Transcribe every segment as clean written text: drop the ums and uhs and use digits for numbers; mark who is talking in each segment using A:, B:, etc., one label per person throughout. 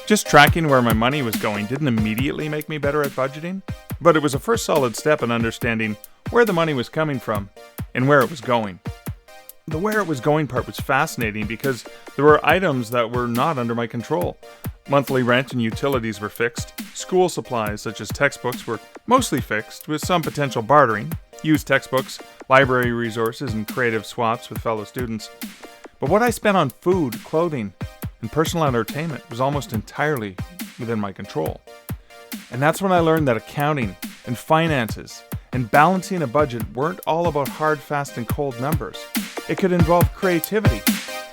A: Just tracking where my money was going didn't immediately make me better at budgeting, but it was a first solid step in understanding where the money was coming from and where it was going. The where it was going part was fascinating because there were items that were not under my control. Monthly rent and utilities were fixed. School supplies, such as textbooks, were mostly fixed, with some potential bartering, used textbooks, library resources, and creative swaps with fellow students. But what I spent on food, clothing, and personal entertainment was almost entirely within my control. And that's when I learned that accounting and finances and balancing a budget weren't all about hard, fast, and cold numbers. It could involve creativity,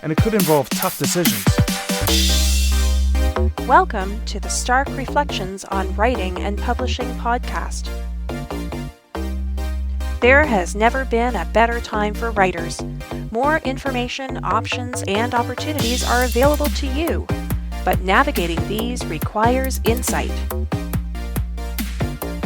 A: and it could involve tough decisions.
B: Welcome to the Stark Reflections on Writing and Publishing podcast. There has never been a better time for writers. More information, options, and opportunities are available to you, but navigating these requires insight.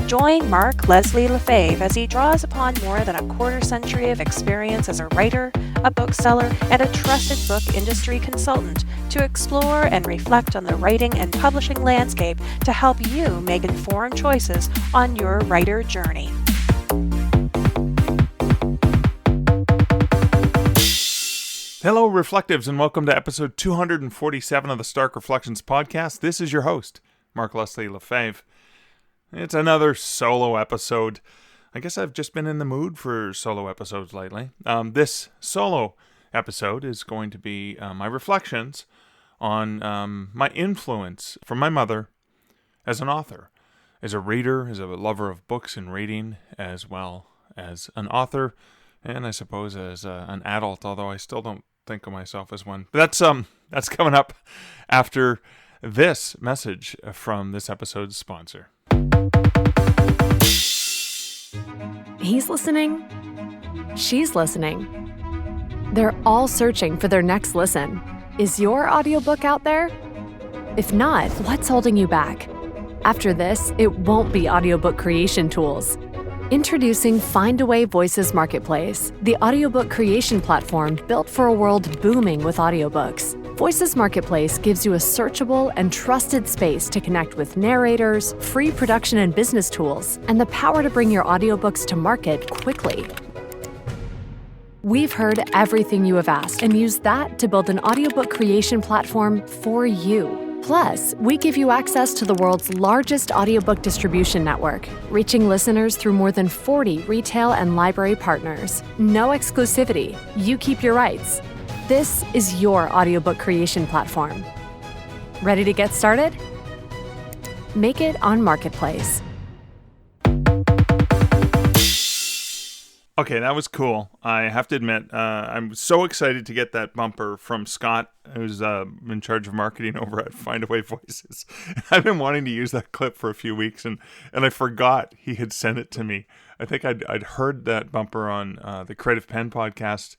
B: Join Mark Leslie Lefebvre as he draws upon more than a quarter century of experience as a writer, a bookseller, and a trusted book industry consultant to explore and reflect on the writing and publishing landscape to help you make informed choices on your writer journey.
A: Hello, Reflectives, and welcome to episode 247 of the Stark Reflections podcast. This is your host, Mark Leslie Lefebvre. It's another solo episode. I guess I've just been in the mood for solo episodes lately. This solo episode is going to be my reflections on my influence from my mother as an author, as a reader, as a lover of books and reading, as well as an author, and I suppose as an adult, although I still don't think of myself as one. But that's coming up after this message from this episode's sponsor.
C: He's listening. She's listening. They're all searching for their next listen. Is your audiobook out there? If not, what's holding you back? After this, it won't be audiobook creation tools. Introducing Findaway Voices Marketplace, the audiobook creation platform built for a world booming with audiobooks. Voices Marketplace gives you a searchable and trusted space to connect with narrators, free production and business tools, and the power to bring your audiobooks to market quickly. We've heard everything you have asked and used that to build an audiobook creation platform for you. Plus, we give you access to the world's largest audiobook distribution network, reaching listeners through more than 40 retail and library partners. No exclusivity. You keep your rights. This is your audiobook creation platform. Ready to get started? Make it on Marketplace.
A: Okay, that was cool. I have to admit, I'm so excited to get that bumper from Scott, who's in charge of marketing over at Findaway Voices. I've been wanting to use that clip for a few weeks, and I forgot he had sent it to me. I think I'd heard that bumper on the Creative Pen podcast,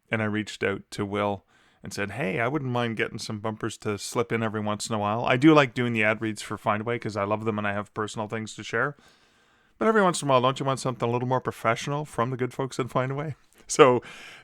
A: and I reached out to Will and said, hey, I wouldn't mind getting some bumpers to slip in every once in a while. I do like doing the ad reads for Findaway because I love them and I have personal things to share. But every once in a while, don't you want something a little more professional from the good folks at Findaway? So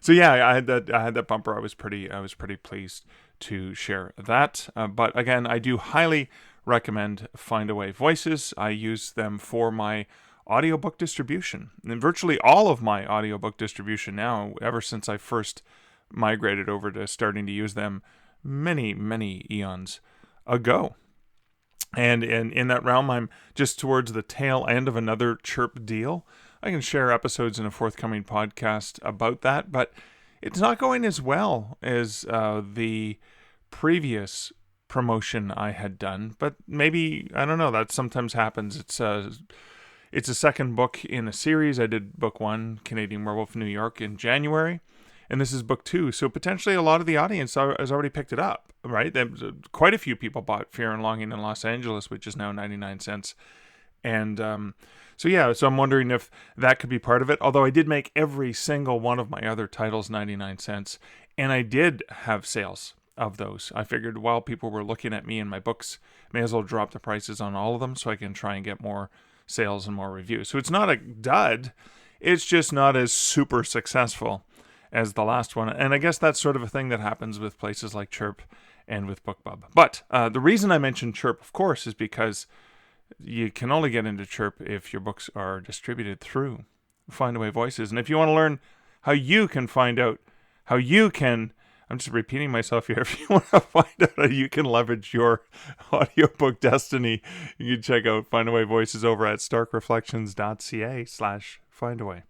A: yeah, I had that bumper. I was pretty pleased to share that. But again, I do highly recommend Findaway Voices. I use them for my audiobook distribution, and virtually all of my audiobook distribution now, ever since I first migrated over to starting to use them many eons ago. And in that realm, I'm just towards the tail end of another Chirp deal. I can share episodes in a forthcoming podcast about that, but it's not going as well as the previous promotion I had done. But maybe, I don't know, that sometimes happens. It's a second book in a series. I did book 1, Canadian Werewolf New York, in January. And this is book 2, so potentially a lot of the audience has already picked it up, right? Quite a few people bought Fear and Longing in Los Angeles, which is now 99 cents. And so I'm wondering if that could be part of it. Although I did make every single one of my other titles 99 cents, and I did have sales of those. I figured while people were looking at me and my books, may as well drop the prices on all of them so I can try and get more sales and more reviews. So it's not a dud, it's just not as super successful as the last one. And I guess that's sort of a thing that happens with places like Chirp and with BookBub. But the reason I mentioned Chirp, of course, is because you can only get into Chirp if your books are distributed through Findaway Voices. And if you want to learn how you can find out how you can, I'm just repeating myself here, if you want to find out how you can leverage your audiobook destiny, you can check out Findaway Voices over at starkreflections.ca/Findaway.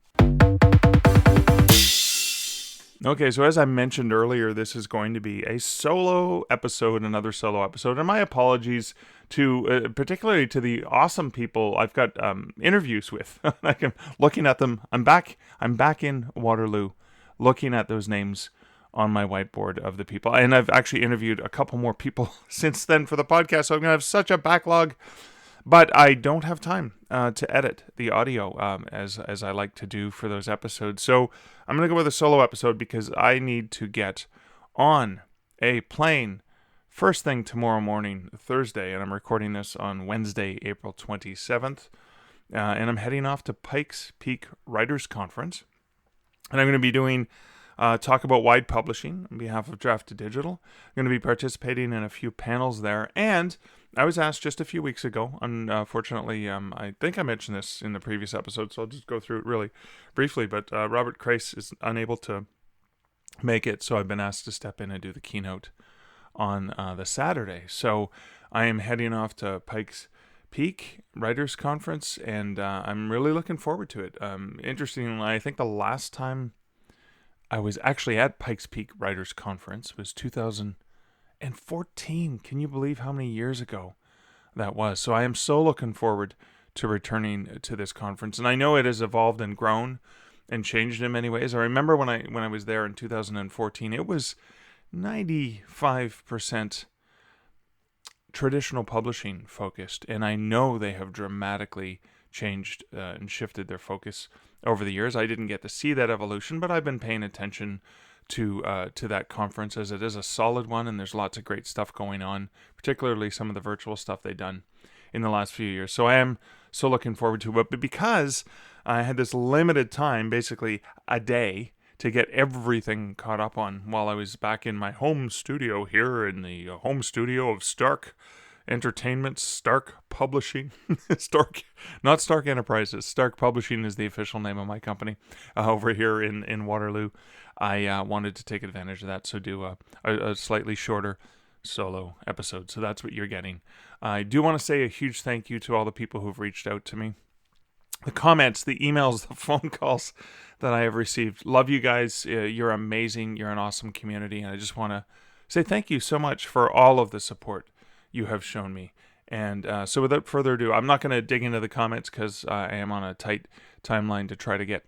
A: Okay, so as I mentioned earlier, this is going to be a solo episode, another solo episode, and my apologies to particularly to the awesome people I've got interviews with. I'm looking at them. I'm back in Waterloo, looking at those names on my whiteboard of the people, and I've actually interviewed a couple more people since then for the podcast. So I'm gonna have such a backlog. But I don't have time to edit the audio as I like to do for those episodes. So I'm going to go with a solo episode because I need to get on a plane first thing tomorrow morning, Thursday. And I'm recording this on Wednesday, April 27th. And I'm heading off to Pikes Peak Writers Conference. And I'm going to be doing talk about wide publishing on behalf of Draft to Digital. I'm going to be participating in a few panels there. And I was asked just a few weeks ago, unfortunately, I think I mentioned this in the previous episode, so I'll just go through it really briefly, but Robert Kreis is unable to make it, so I've been asked to step in and do the keynote on the Saturday. So I am heading off to Pikes Peak Writers Conference, and I'm really looking forward to it. Interestingly, I think the last time I was actually at Pikes Peak Writers Conference was 2014. Can you believe how many years ago that was? So I am so looking forward to returning to this conference. And I know it has evolved and grown and changed in many ways. I remember when I was there in 2014, it was 95% traditional publishing focused. And I know they have dramatically changed and shifted their focus over the years. I didn't get to see that evolution, but I've been paying attention to that conference, as it is a solid one, and there's lots of great stuff going on, particularly some of the virtual stuff they've done in the last few years. So I am so looking forward to it, but because I had this limited time, basically a day, to get everything caught up on while I was back in my home studio here in the home studio of Stark Entertainment, Stark Publishing, not Stark Enterprises. Stark Publishing is the official name of my company over here in Waterloo. I wanted to take advantage of that, so do a slightly shorter solo episode. So that's what you're getting. I do want to say a huge thank you to all the people who've reached out to me. The comments, the emails, the phone calls that I have received. Love you guys. You're amazing. You're an awesome community. And I just want to say thank you so much for all of the support you have shown me. And so without further ado, I'm not going to dig into the comments because I am on a tight timeline to try to get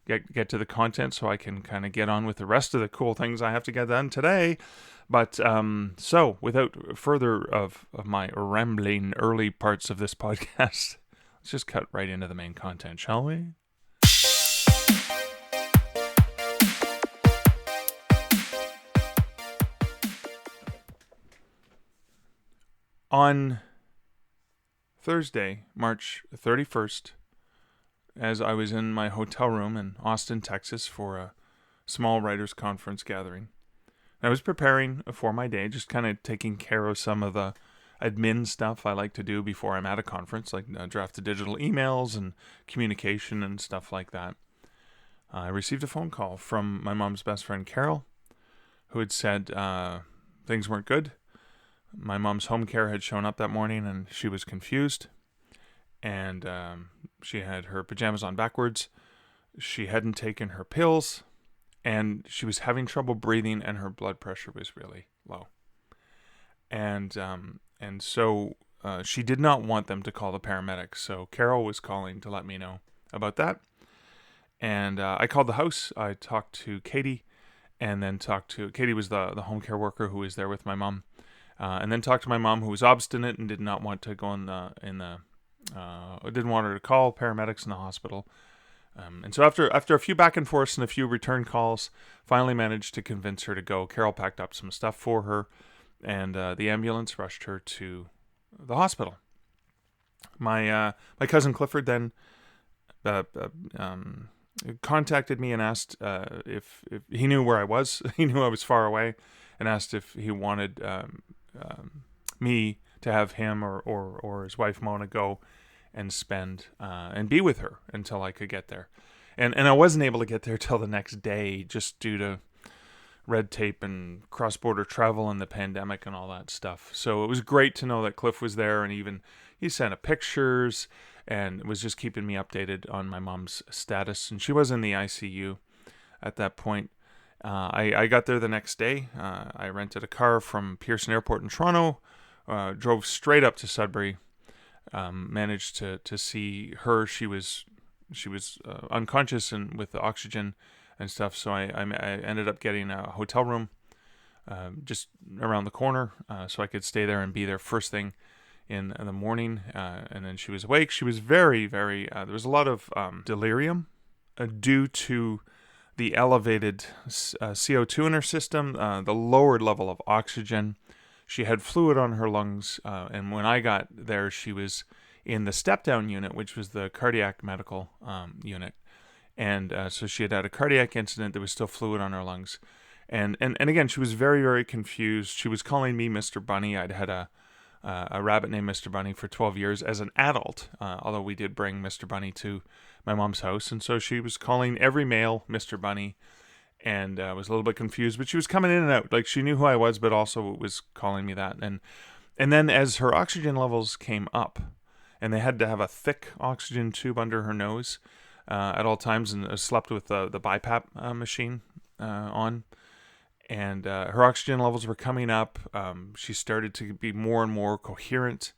A: to the content so I can kind of get on with the rest of the cool things I have to get done today. But so without further of my rambling early parts of this podcast, let's just cut right into the main content, shall we? On Thursday, March 31st, as I was in my hotel room in Austin, Texas for a small writers' conference gathering, I was preparing for my day, just kind of taking care of some of the admin stuff I like to do before I'm at a conference, like draft to digital emails and communication and stuff like that. I received a phone call from my mom's best friend, Carol, who had said things weren't good. My mom's home care had shown up that morning and she was confused. And she had her pajamas on backwards. She hadn't taken her pills. And she was having trouble breathing and her blood pressure was really low. And so she did not want them to call the paramedics. So Carol was calling to let me know about that. And I called the house. I talked to Katie and then Katie was the home care worker who was there with my mom. And then talked to my mom, who was obstinate and did not want to go didn't want her to call paramedics in the hospital. And so after a few back and forths and a few return calls, finally managed to convince her to go. Carol packed up some stuff for her, and the ambulance rushed her to the hospital. My cousin Clifford then contacted me and asked if he knew where I was. He knew I was far away, and asked if he wanted me to have him or his wife Mona go and spend and be with her until I could get there. And I wasn't able to get there till the next day, just due to red tape and cross-border travel and the pandemic and all that stuff. So it was great to know that Cliff was there, and even he sent pictures and was just keeping me updated on my mom's status. And she was in the ICU at that point. I got there the next day. I rented a car from Pearson Airport in Toronto, drove straight up to Sudbury, managed to see her. She was unconscious and with the oxygen and stuff. So I ended up getting a hotel room just around the corner, so I could stay there and be there first thing in the morning. And then she was awake. She was very, very. There was a lot of delirium due to the elevated CO2 in her system, the lowered level of oxygen. She had fluid on her lungs, and when I got there, she was in the step-down unit, which was the cardiac medical unit. And so she had a cardiac incident. There was still fluid on her lungs. And again, she was very, very confused. She was calling me Mr. Bunny. I'd had a rabbit named Mr. Bunny for 12 years as an adult, although we did bring Mr. Bunny to my mom's house. And so she was calling every male Mr. Bunny, and was a little bit confused. But she was coming in and out. Like, she knew who I was, but also was calling me that. And then as her oxygen levels came up, and they had to have a thick oxygen tube under her nose at all times, and slept with the BiPAP machine on. And her oxygen levels were coming up. She started to be more and more coherent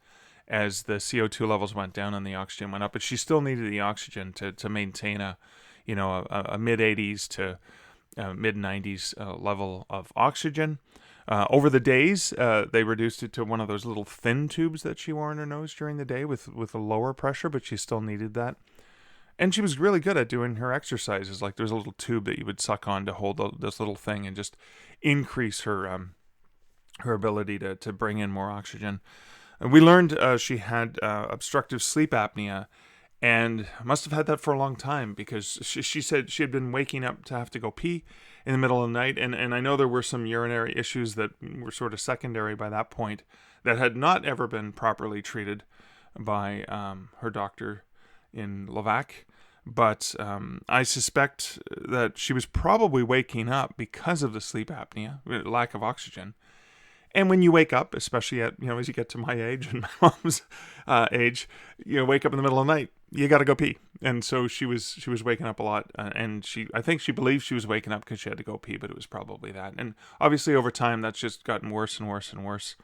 A: as the CO2 levels went down and the oxygen went up. But she still needed the oxygen to maintain a mid 80s to mid 90s level of oxygen. Over the days, they reduced it to one of those little thin tubes that she wore in her nose during the day with a lower pressure, but she still needed that. And she was really good at doing her exercises. Like, there's a little tube that you would suck on to hold this little thing and just increase her ability to bring in more oxygen. And we learned she had obstructive sleep apnea, and must have had that for a long time, because she said she had been waking up to have to go pee in the middle of the night. And I know there were some urinary issues that were sort of secondary by that point that had not ever been properly treated by her doctor in Levac. But I suspect that she was probably waking up because of the sleep apnea, lack of oxygen. And when you wake up, especially at, as you get to my age and my mom's age, wake up in the middle of the night, you got to go pee. And so she was waking up a lot, and I think she believed she was waking up because she had to go pee, but it was probably that. And obviously over time, that's just gotten worse and worse and worse.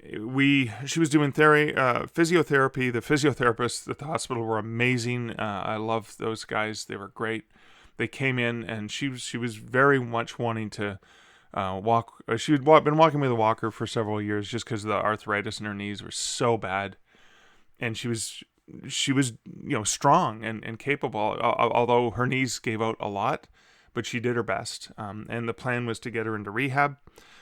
A: She was doing physiotherapy. The physiotherapists at the hospital were amazing. I love those guys. They were great. They came in, and she was very much wanting to walk. She had been walking with a walker for several years just because the arthritis in her knees were so bad. And she was strong and capable, although her knees gave out a lot, but she did her best. And the plan was to get her into rehab,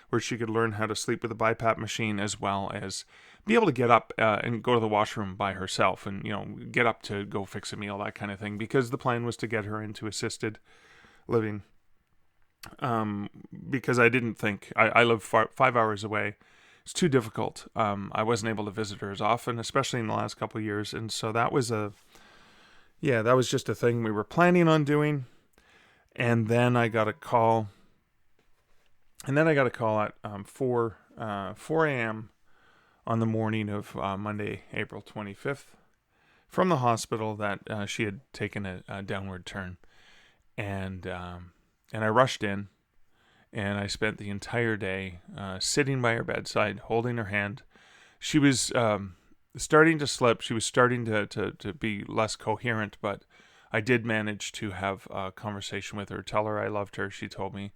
A: where she could learn how to sleep with a BiPAP machine, as well as be able to get up and go to the washroom by herself, and get up to go fix a meal, that kind of thing, because the plan was to get her into assisted living. Because I didn't think, I live 5 hours away. It's too difficult. I wasn't able to visit her as often, especially in the last couple of years. And so that was just a thing we were planning on doing. And then I got a call. At 4 a.m. on the morning of Monday, April 25th, from the hospital that she had taken a downward turn. And I rushed in, and I spent the entire day sitting by her bedside, holding her hand. She was starting to slip. She was starting to be less coherent, but I did manage to have a conversation with her, tell her I loved her. She told me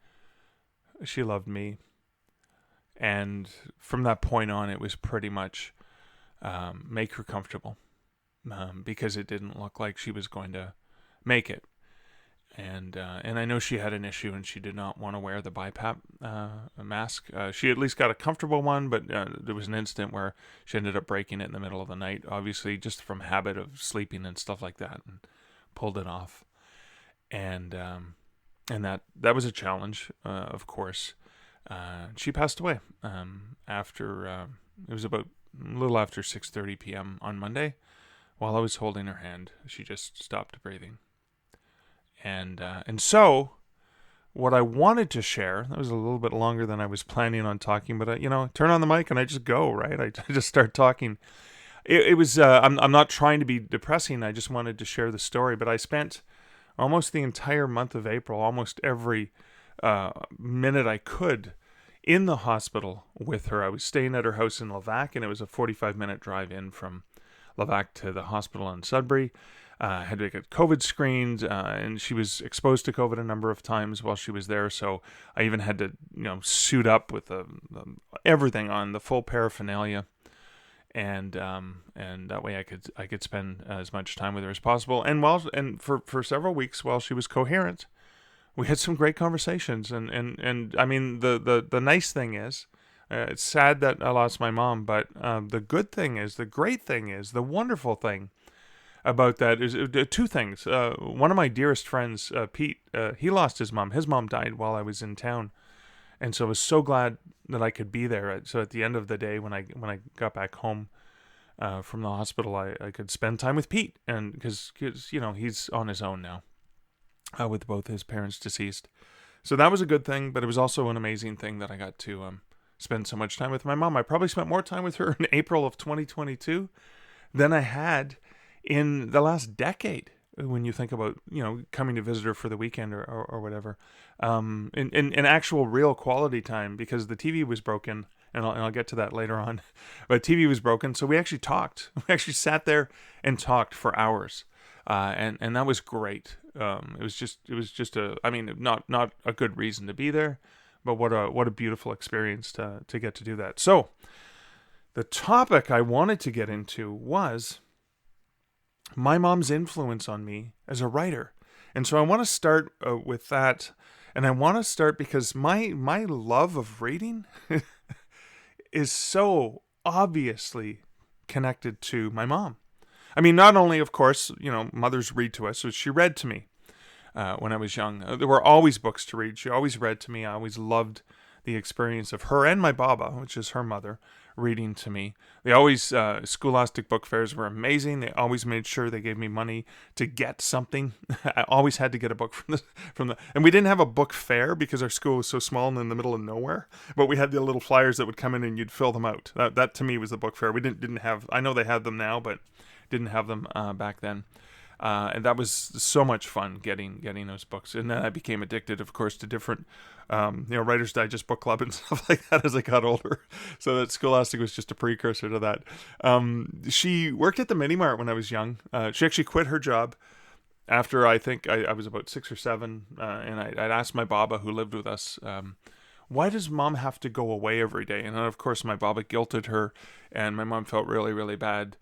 A: she loved me. And from that point on, it was pretty much make her comfortable, because it didn't look like she was going to make it. And I know she had an issue, and she did not want to wear the BiPAP mask. She at least got a comfortable one, but there was an incident where she ended up breaking it in the middle of the night, obviously just from habit of sleeping and stuff like that, and pulled it off. And that was a challenge, of course. She passed away after it was about a little after 6:30 p.m. on Monday. While I was holding her hand, she just stopped breathing. And so what I wanted to share, that was a little bit longer than I was planning on talking, but turn on the mic and I just go, right? I just start talking. It was I'm not trying to be depressing. I just wanted to share the story, but I spent almost the entire month of April, almost every minute I could, in the hospital with her. I was staying at her house in Levack, and it was a 45-minute drive in from Levack to the hospital in Sudbury. Had to get COVID screened, and she was exposed to COVID a number of times while she was there. So I even had to, suit up with everything on, the full paraphernalia, and that way I could spend as much time with her as possible. And for several weeks while she was coherent, we had some great conversations. And I mean, the nice thing is, it's sad that I lost my mom, but the good thing is, the great thing is, the wonderful thing about that is two things. One of my dearest friends, Pete, he lost his mom. His mom died while I was in town, and so I was so glad that I could be there. So at the end of the day, when I got back home from the hospital, I could spend time with Pete, and because he's on his own now, with both his parents deceased. So that was a good thing, but it was also an amazing thing that I got to spend so much time with my mom. I probably spent more time with her in April of 2022 than I had in the last decade, when you think about, coming to visit her for the weekend or whatever, in actual real quality time, because the TV was broken, and I'll get to that later on, but TV was broken. So we actually talked. We actually sat there and talked for hours. And that was great. It was just not a good reason to be there, but what a beautiful experience to get to do that. So the topic I wanted to get into was my mom's influence on me as a writer. And so I want to start with that. And I want to start because my love of reading is so obviously connected to my mom. I mean, not only, of course, mothers read to us, so she read to me when I was young. There were always books to read. She always read to me. I always loved the experience of her and my Baba, which is her mother, reading to me. They always, scholastic book fairs were amazing. They always made sure they gave me money to get something. I always had to get a book from the, and we didn't have a book fair because our school was so small and in the middle of nowhere, but we had the little flyers that would come in and you'd fill them out. That to me was the book fair. We didn't have, I know they had them now, but didn't have them back then. And that was so much fun getting those books. And then I became addicted, of course, to different, Writer's Digest book club and stuff like that as I got older. So that Scholastic was just a precursor to that. She worked at the Mini Mart when I was young. She actually quit her job after I think I was about 6 or 7. And I'd asked my Baba, who lived with us, why does Mom have to go away every day? And then, of course, my Baba guilted her, and my mom felt really, really bad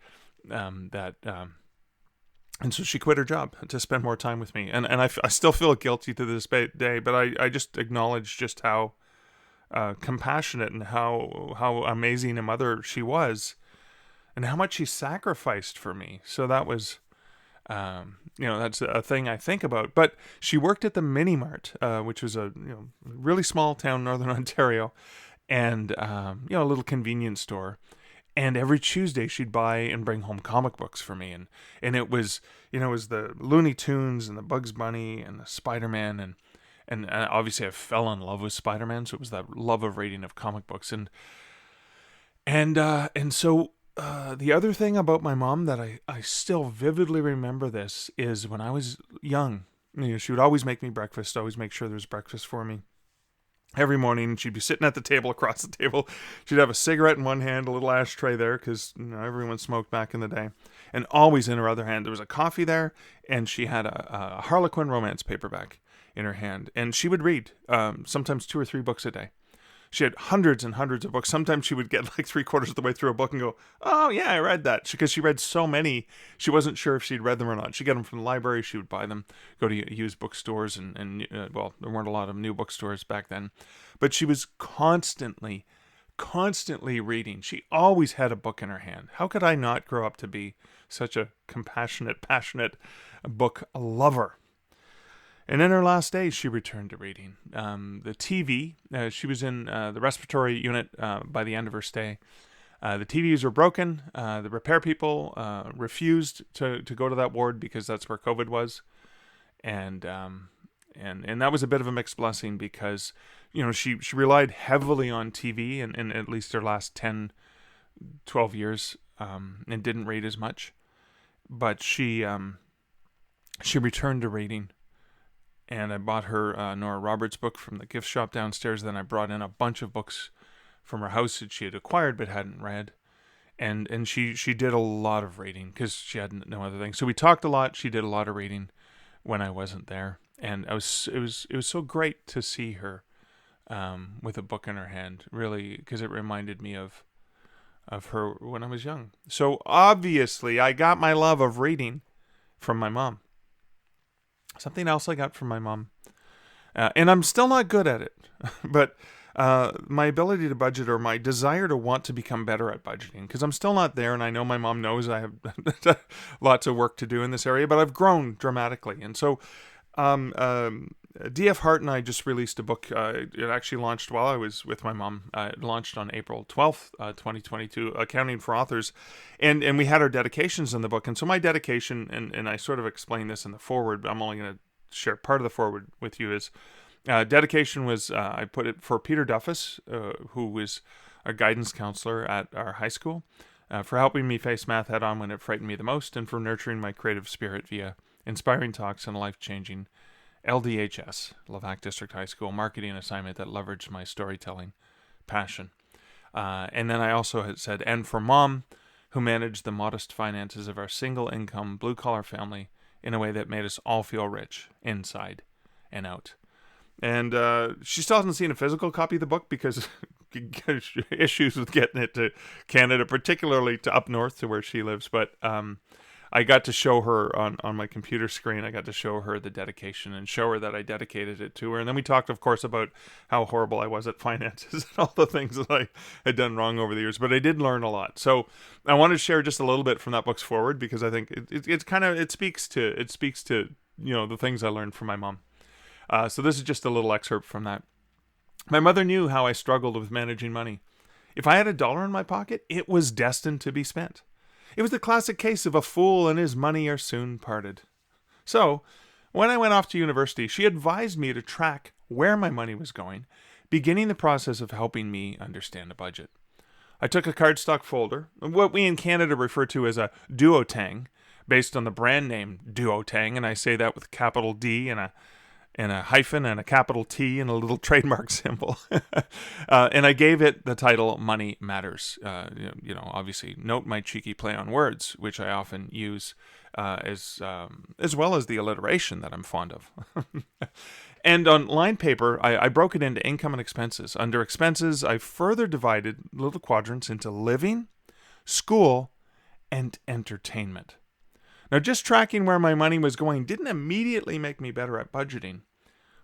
A: and so she quit her job to spend more time with me. And I still feel guilty to this day, but I just acknowledge just how compassionate and how amazing a mother she was, and how much she sacrificed for me. So that was, that's a thing I think about. But she worked at the Mini Mart, which was a really small town, Northern Ontario, and a little convenience store. And every Tuesday she'd buy and bring home comic books for me. And it was, it was the Looney Tunes and the Bugs Bunny and the Spider-Man. And obviously I fell in love with Spider-Man. So it was that love of reading of comic books. And so the other thing about my mom that I still vividly remember this is when I was young, she would always make me breakfast, always make sure there was breakfast for me. Every morning, she'd be sitting at the table, across the table. She'd have a cigarette in one hand, a little ashtray there, because everyone smoked back in the day. And always in her other hand, there was a coffee there, and she had a Harlequin romance paperback in her hand. And she would read sometimes 2 or 3 books a day. She had hundreds and hundreds of books. Sometimes she would get like 3/4 of the way through a book and go, oh, yeah, I read that. Because she read so many, she wasn't sure if she'd read them or not. She'd get them from the library. She would buy them, go to used bookstores. And there weren't a lot of new bookstores back then. But she was constantly reading. She always had a book in her hand. How could I not grow up to be such a compassionate, passionate book lover? And in her last days, she returned to reading. The TV, she was in the respiratory unit by the end of her stay. The TVs were broken. The repair people refused to go to that ward because that's where COVID was. And that was a bit of a mixed blessing because, she relied heavily on TV in at least her last 10, 12 years and didn't read as much. But she returned to reading. And I bought her Nora Roberts book from the gift shop downstairs. Then I brought in a bunch of books from her house that she had acquired but hadn't read. And she did a lot of reading because she had no other thing. So we talked a lot. She did a lot of reading when I wasn't there. And it was so great to see her with a book in her hand, really, because it reminded me of her when I was young. So obviously I got my love of reading from my mom. Something else I got from my mom, and I'm still not good at it, but my ability to budget, or my desire to want to become better at budgeting, because I'm still not there, and I know my mom knows I have lots of work to do in this area, but I've grown dramatically. And so D.F. Hart and I just released a book. It actually launched while I was with my mom. It launched on April 12th, 2022, Accounting for Authors. And we had our dedications in the book. And so my dedication, and I sort of explained this in the foreword, but I'm only going to share part of the foreword with you, is dedication was, I put it for Peter Duffus, who was a guidance counselor at our high school, for helping me face math head on when it frightened me the most, and for nurturing my creative spirit via inspiring talks and life-changing LDHS, Levack District High School, marketing assignment that leveraged my storytelling passion. And then I also had said, and for Mom, who managed the modest finances of our single-income, blue-collar family in a way that made us all feel rich, inside and out. And she still hasn't seen a physical copy of the book because issues with getting it to Canada, particularly to up north to where she lives. But I got to show her on my computer screen, I got to show her the dedication and show her that I dedicated it to her. And then we talked, of course, about how horrible I was at finances and all the things that I had done wrong over the years. But I did learn a lot. So I want to share just a little bit from that book's forward, because I think it speaks to the things I learned from my mom. So this is just a little excerpt from that. My mother knew how I struggled with managing money. If I had $1 in my pocket, it was destined to be spent. It was the classic case of a fool and his money are soon parted. So, when I went off to university, she advised me to track where my money was going, beginning the process of helping me understand a budget. I took a cardstock folder, what we in Canada refer to as a duotang, based on the brand name Duotang, and I say that with capital D and a hyphen and a capital T and a little trademark symbol. And I gave it the title Money Matters. Obviously, note my cheeky play on words, which I often use as well as the alliteration that I'm fond of. And on line paper, I broke it into income and expenses. Under expenses, I further divided little quadrants into living, school, and entertainment. Now, just tracking where my money was going didn't immediately make me better at budgeting,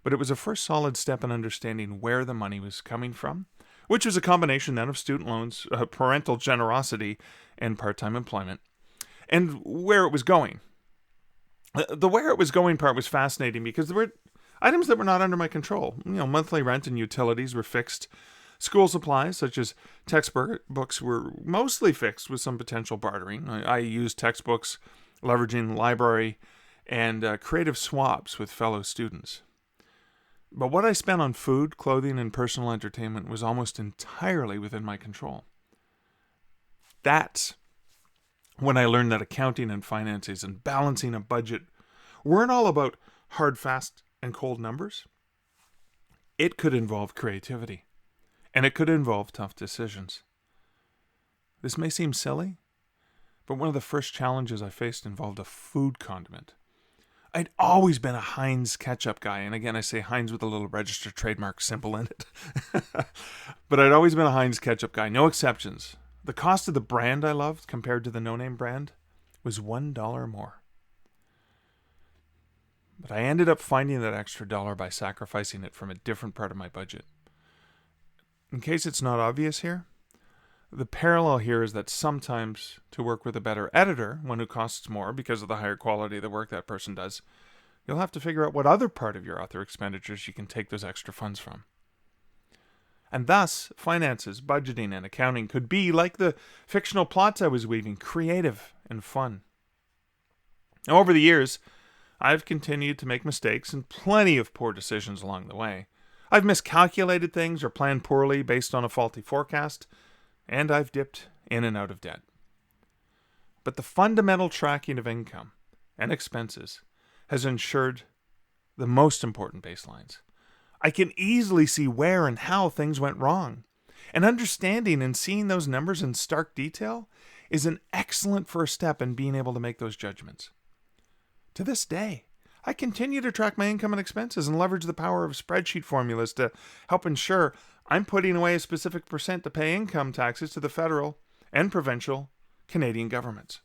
A: but it was a first solid step in understanding where the money was coming from, which was a combination then of student loans, parental generosity, and part-time employment, and where it was going. The where it was going part was fascinating because there were items that were not under my control. Monthly rent and utilities were fixed. School supplies, such as textbooks, were mostly fixed with some potential bartering. I used textbooks, leveraging library, and creative swaps with fellow students. But what I spent on food, clothing, and personal entertainment was almost entirely within my control. That's when I learned that accounting and finances and balancing a budget weren't all about hard, fast, and cold numbers. It could involve creativity, and it could involve tough decisions. This may seem silly, but one of the first challenges I faced involved a food condiment. I'd always been a Heinz ketchup guy, and again I say Heinz with a little registered trademark symbol in it. But I'd always been a Heinz ketchup guy, no exceptions. The cost of the brand I loved compared to the no-name brand was $1 more. But I ended up finding that extra dollar by sacrificing it from a different part of my budget. In case it's not obvious here, the parallel here is that sometimes to work with a better editor, one who costs more because of the higher quality of the work that person does, you'll have to figure out what other part of your author expenditures you can take those extra funds from. And thus, finances, budgeting, and accounting could be, like the fictional plots I was weaving, creative and fun. Now, over the years, I've continued to make mistakes and plenty of poor decisions along the way. I've miscalculated things or planned poorly based on a faulty forecast, and I've dipped in and out of debt. But the fundamental tracking of income and expenses has ensured the most important baselines. I can easily see where and how things went wrong. And understanding and seeing those numbers in stark detail is an excellent first step in being able to make those judgments. To this day, I continue to track my income and expenses and leverage the power of spreadsheet formulas to help ensure I'm putting away a specific percent to pay income taxes to the federal and provincial Canadian governments.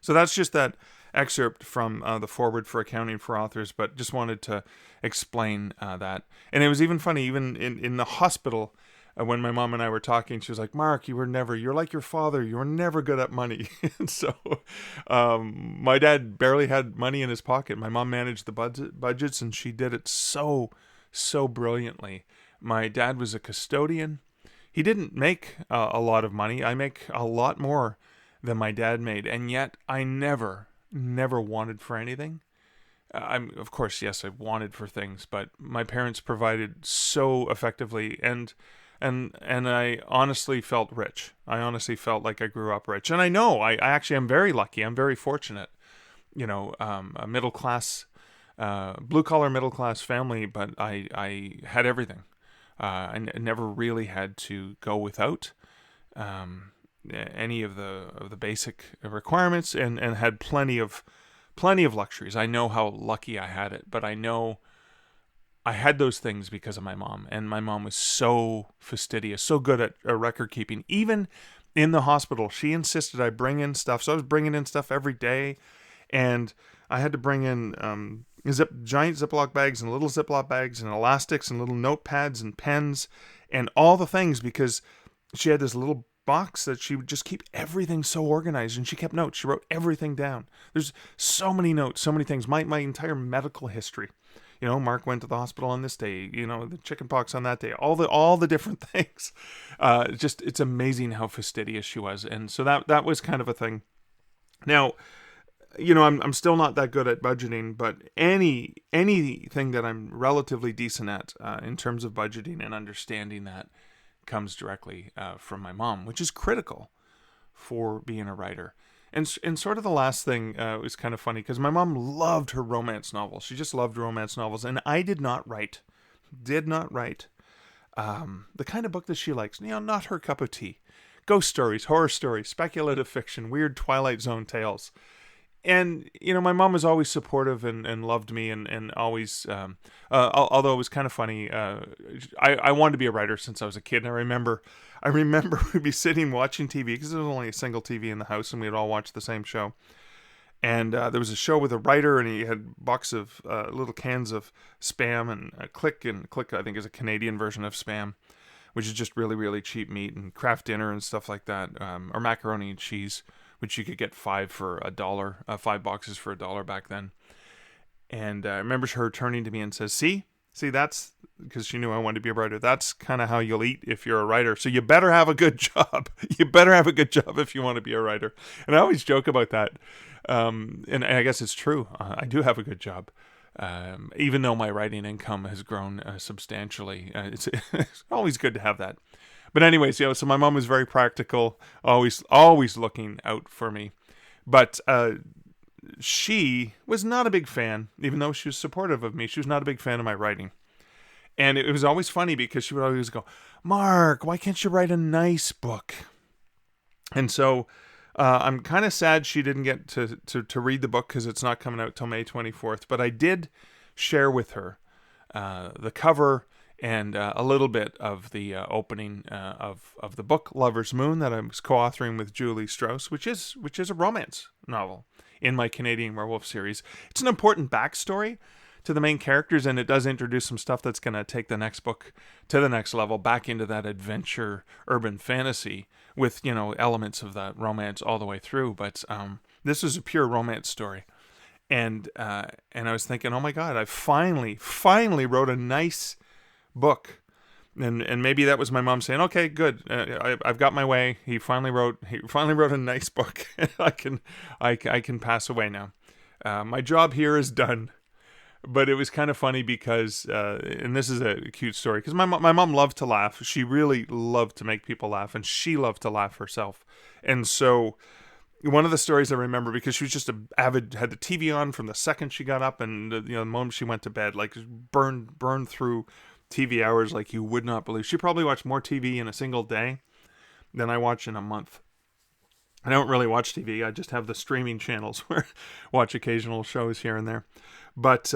A: So that's just that excerpt from the foreword for Accounting for Authors, but just wanted to explain that. And it was even funny, even in the hospital, when my mom and I were talking, she was like, Mark, you're like your father, you were never good at money. And so my dad barely had money in his pocket. My mom managed the budgets, and she did it so brilliantly. My dad was a custodian. He didn't make a lot of money. I make a lot more than my dad made, and yet I never wanted for anything. Of course, yes, I wanted for things, but my parents provided so effectively, and I honestly felt rich. I honestly felt like I grew up rich, and I know I actually am very lucky. I'm very fortunate. A middle class, blue collar middle class family, but I had everything. I never really had to go without any of the basic requirements, and had plenty of luxuries. I know how lucky I had it, but I know I had those things because of my mom, and my mom was so fastidious, so good at record keeping. Even in the hospital, she insisted I bring in stuff, so I was bringing in stuff every day, and I had to bring in giant Ziploc bags and little Ziploc bags and elastics and little notepads and pens and all the things, because she had this little box that she would just keep everything so organized, and she kept notes. She wrote everything down. There's so many notes, so many things. My entire medical history. Mark went to the hospital on this day. The chicken pox on that day. All the different things. It's amazing how fastidious she was, and so that was kind of a thing. Now, I'm still not that good at budgeting, but anything that I'm relatively decent at in terms of budgeting and understanding that comes directly from my mom, which is critical for being a writer. And sort of the last thing was kind of funny, because my mom loved her romance novels. She just loved romance novels, and I did not write the kind of book that she likes. Not her cup of tea. Ghost stories, horror stories, speculative fiction, weird Twilight Zone tales. And, my mom was always supportive and loved me, and always, although it was kind of funny, I wanted to be a writer since I was a kid. And I remember we'd be sitting watching TV, because there was only a single TV in the house, and we'd all watch the same show. And there was a show with a writer, and he had a box of little cans of Spam, and Click, I think, is a Canadian version of Spam, which is just really, really cheap meat, and Kraft Dinner and stuff like that, or macaroni and cheese, which you could get 5 for $1, 5 boxes for $1 back then. And I remember her turning to me and says, see, that's, because she knew I wanted to be a writer, that's kind of how you'll eat if you're a writer. So you better have a good job. You better have a good job if you want to be a writer. And I always joke about that. And I guess it's true. I do have a good job. Even though my writing income has grown substantially. It's always good to have that. But anyways, so my mom was very practical, always looking out for me. But she was not a big fan, even though she was supportive of me. She was not a big fan of my writing. And it was always funny, because she would always go, Mark, why can't you write a nice book? And so I'm kind of sad she didn't get to read the book, because it's not coming out till May 24th. But I did share with her the cover and a little bit of the opening of the book Lover's Moon that I was co-authoring with Julie Strauss, which is a romance novel in my Canadian Werewolf series. It's an important backstory to the main characters, and it does introduce some stuff that's going to take the next book to the next level, back into that adventure urban fantasy with, elements of that romance all the way through. But this is a pure romance story. And I was thinking, oh my God, I finally wrote a nice book. And maybe that was my mom saying, okay, good, I've got my way. He finally wrote a nice book. I can pass away now. My job here is done. But it was kind of funny because, and this is a cute story, because my mom loved to laugh. She really loved to make people laugh, and she loved to laugh herself. And so one of the stories I remember, because she was just had the TV on from the second she got up, and the moment she went to bed, like burned through TV hours like you would not believe. She probably watched more TV in a single day than I watch in a month. I don't really watch TV. I just have the streaming channels where I watch occasional shows here and there. But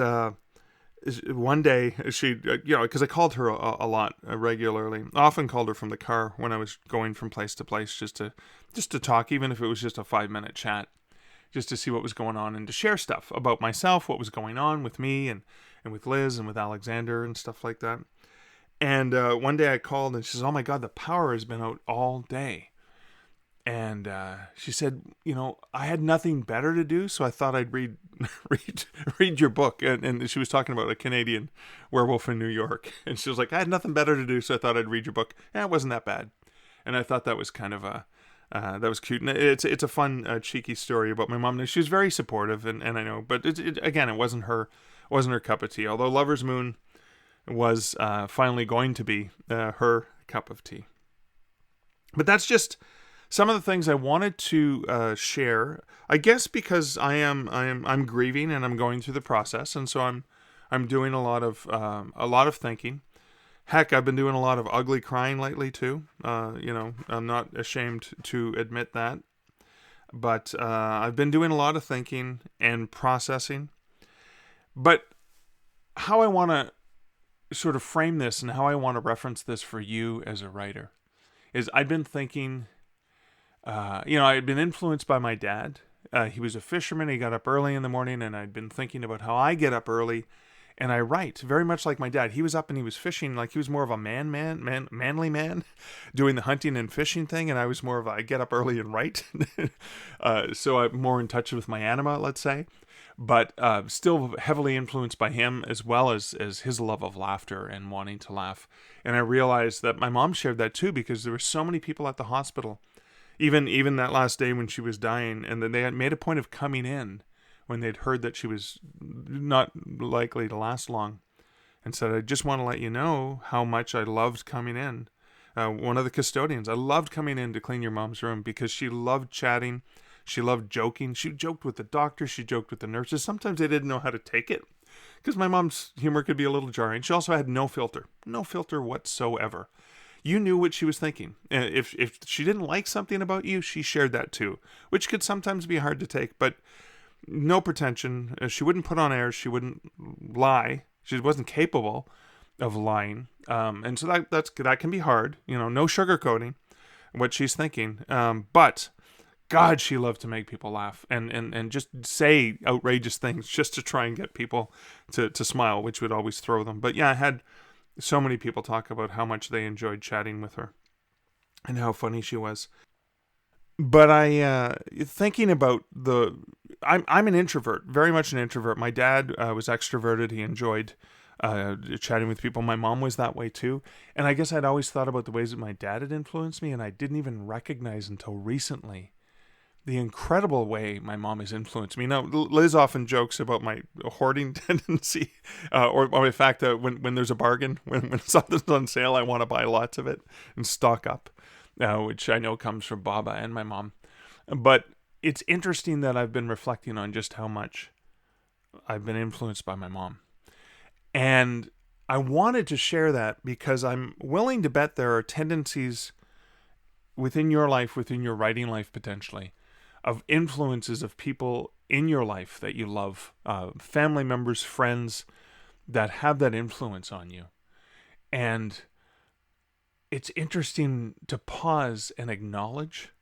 A: one day, she, because I called her a lot regularly. I often called her from the car when I was going from place to place, just to talk, even if it was just a 5-minute chat, just to see what was going on and to share stuff about myself, what was going on with me and with Liz and with Alexander and stuff like that. And one day I called and she says, "Oh my God, the power has been out all day." And she said, I had nothing better to do, so I thought I'd read your book. And she was talking about a Canadian werewolf in New York. And she was like, I had nothing better to do, so I thought I'd read your book. Yeah, it wasn't that bad. And I thought that was kind of that was cute. And it's a fun, cheeky story about my mom. And she was very supportive, and I know, but again, it wasn't her cup of tea. Although Lover's Moon was finally going to be her cup of tea. But that's just some of the things I wanted to share, I guess, because I'm grieving and I'm going through the process, and so I'm doing a lot of thinking. Heck, I've been doing a lot of ugly crying lately too. I'm not ashamed to admit that, but I've been doing a lot of thinking and processing. But how I want to sort of frame this and how I want to reference this for you as a writer is I've been thinking. I had been influenced by my dad. He was a fisherman. He got up early in the morning, and I'd been thinking about how I get up early and I write very much like my dad. He was up and he was fishing, like he was more of a manly man doing the hunting and fishing thing. And I was more of I get up early and write. So I'm more in touch with my anima, let's say, but still heavily influenced by him, as well as his love of laughter and wanting to laugh. And I realized that my mom shared that too, because there were so many people at the hospital. Even that last day when she was dying, and then they had made a point of coming in when they'd heard that she was not likely to last long, and said, "I just want to let you know how much I loved coming in." One of the custodians, I loved coming in to clean your mom's room because she loved chatting, she loved joking. She joked with the doctor, she joked with the nurses. Sometimes they didn't know how to take it because my mom's humor could be a little jarring. She also had no filter whatsoever. You knew what she was thinking. If she didn't like something about you, she shared that too, which could sometimes be hard to take, but no pretension. She wouldn't put on airs. She wouldn't lie. She wasn't capable of lying. And so that can be hard. No sugarcoating what she's thinking. But God, she loved to make people laugh and just say outrageous things just to try and get people to smile, which would always throw them. But yeah, I had so many people talk about how much they enjoyed chatting with her and how funny she was. But thinking about I'm an introvert, very much an introvert. My dad was extroverted. He enjoyed chatting with people. My mom was that way too. And I guess I'd always thought about the ways that my dad had influenced me, and I didn't even recognize until recently the incredible way my mom has influenced me. Now, Liz often jokes about my hoarding tendency, or the fact that when there's a bargain, when something's on sale, I want to buy lots of it and stock up, which I know comes from Baba and my mom. But it's interesting that I've been reflecting on just how much I've been influenced by my mom. And I wanted to share that because I'm willing to bet there are tendencies within your life, within your writing life potentially, of influences of people in your life that you love, family members, friends that have that influence on you. And it's interesting to pause and acknowledge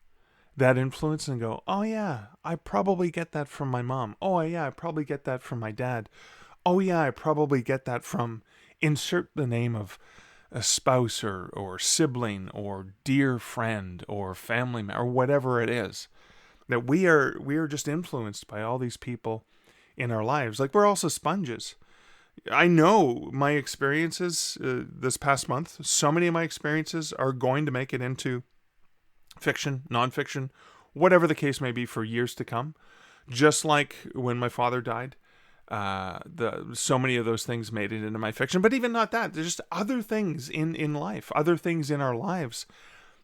A: that influence and go, oh yeah, I probably get that from my mom. Oh yeah, I probably get that from my dad. Oh yeah, I probably get that from, insert the name of a spouse or sibling or dear friend or family member or whatever it is. That we are just influenced by all these people in our lives. Like, we're also sponges. I know my experiences this past month, so many of my experiences are going to make it into fiction, nonfiction, whatever the case may be for years to come. Just like when my father died, so many of those things made it into my fiction. But even not that, there's just other things in life, other things in our lives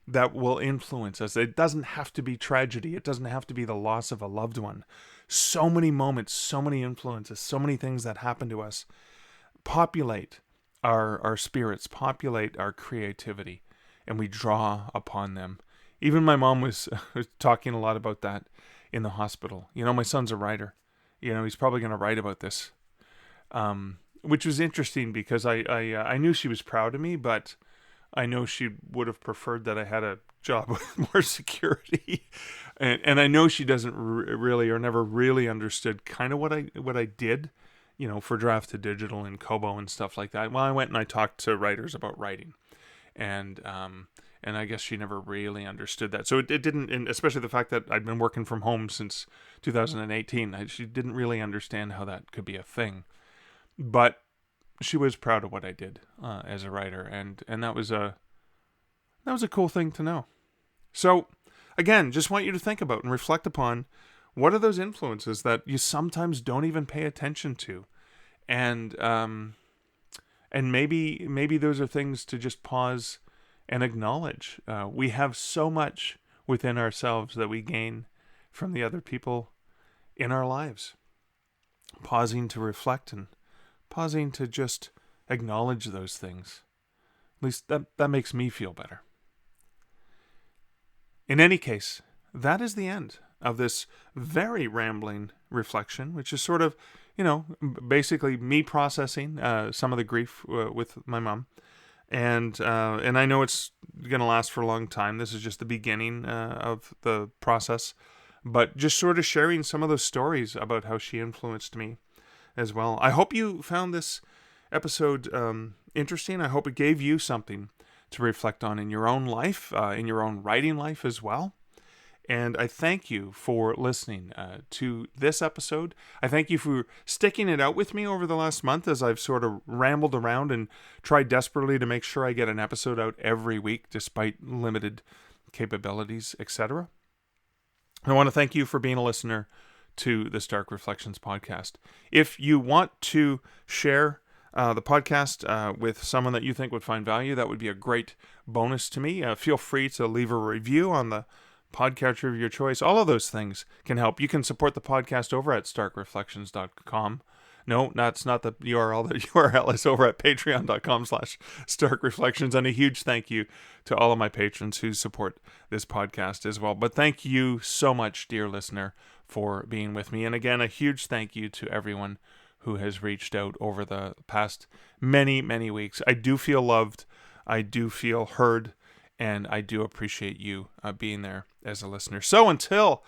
A: that will influence us. It doesn't have to be tragedy. It doesn't have to be the loss of a loved one. So many moments, so many influences, so many things that happen to us populate our spirits, populate our creativity, and we draw upon them. Even my mom was talking a lot about that in the hospital. My son's a writer. He's probably going to write about this, which was interesting because I knew she was proud of me, but I know she would have preferred that I had a job with more security. And I know she doesn't really or never really understood kind of what I did, for Draft to Digital and Kobo and stuff like that. Well, I went and I talked to writers about writing, and I guess she never really understood that. So it didn't, and especially the fact that I'd been working from home since 2018, she didn't really understand how that could be a thing. But she was proud of what I did as a writer, and that was a cool thing to know. So again, just want you to think about and reflect upon what are those influences that you sometimes don't even pay attention to, and maybe those are things to just pause and acknowledge. We have so much within ourselves that we gain from the other people in our lives. Pausing to reflect and pausing to just acknowledge those things. At least that makes me feel better. In any case, that is the end of this very rambling reflection, which is sort of, basically me processing some of the grief with my mom. And I know it's going to last for a long time. This is just the beginning of the process. But just sort of sharing some of those stories about how she influenced me as well. I hope you found this episode interesting. I hope it gave you something to reflect on in your own life, in your own writing life as well. And I thank you for listening to this episode. I thank you for sticking it out with me over the last month as I've sort of rambled around and tried desperately to make sure I get an episode out every week despite limited capabilities, etc. I want to thank you for being a listener to the Stark Reflections podcast. If you want to share the podcast with someone that you think would find value, that would be a great bonus to me. Feel free to leave a review on the podcatcher of your choice. All of those things can help. You can support the podcast over at starkreflections.com. No, that's not the URL. The URL is over at patreon.com/starkreflections. And a huge thank you to all of my patrons who support this podcast as well. But thank you so much, dear listener, for being with me. And again, a huge thank you to everyone who has reached out over the past many, many weeks. I do feel loved. I do feel heard. And I do appreciate you being there as a listener. So until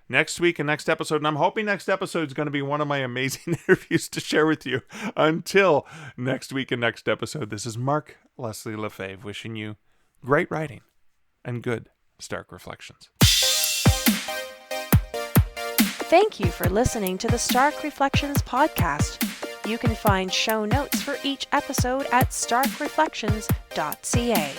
A: next week and next episode, and I'm hoping next episode is going to be one of my amazing interviews to share with you. Until next week and next episode, this is Mark Leslie Lefebvre wishing you great writing and good Stark Reflections.
B: Thank you for listening to the Stark Reflections podcast. You can find show notes for each episode at starkreflections.ca.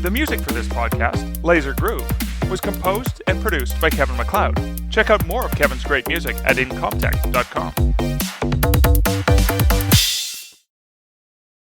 A: The music for this podcast, Laser Groove, was composed and produced by Kevin MacLeod. Check out more of Kevin's great music at incomptech.com.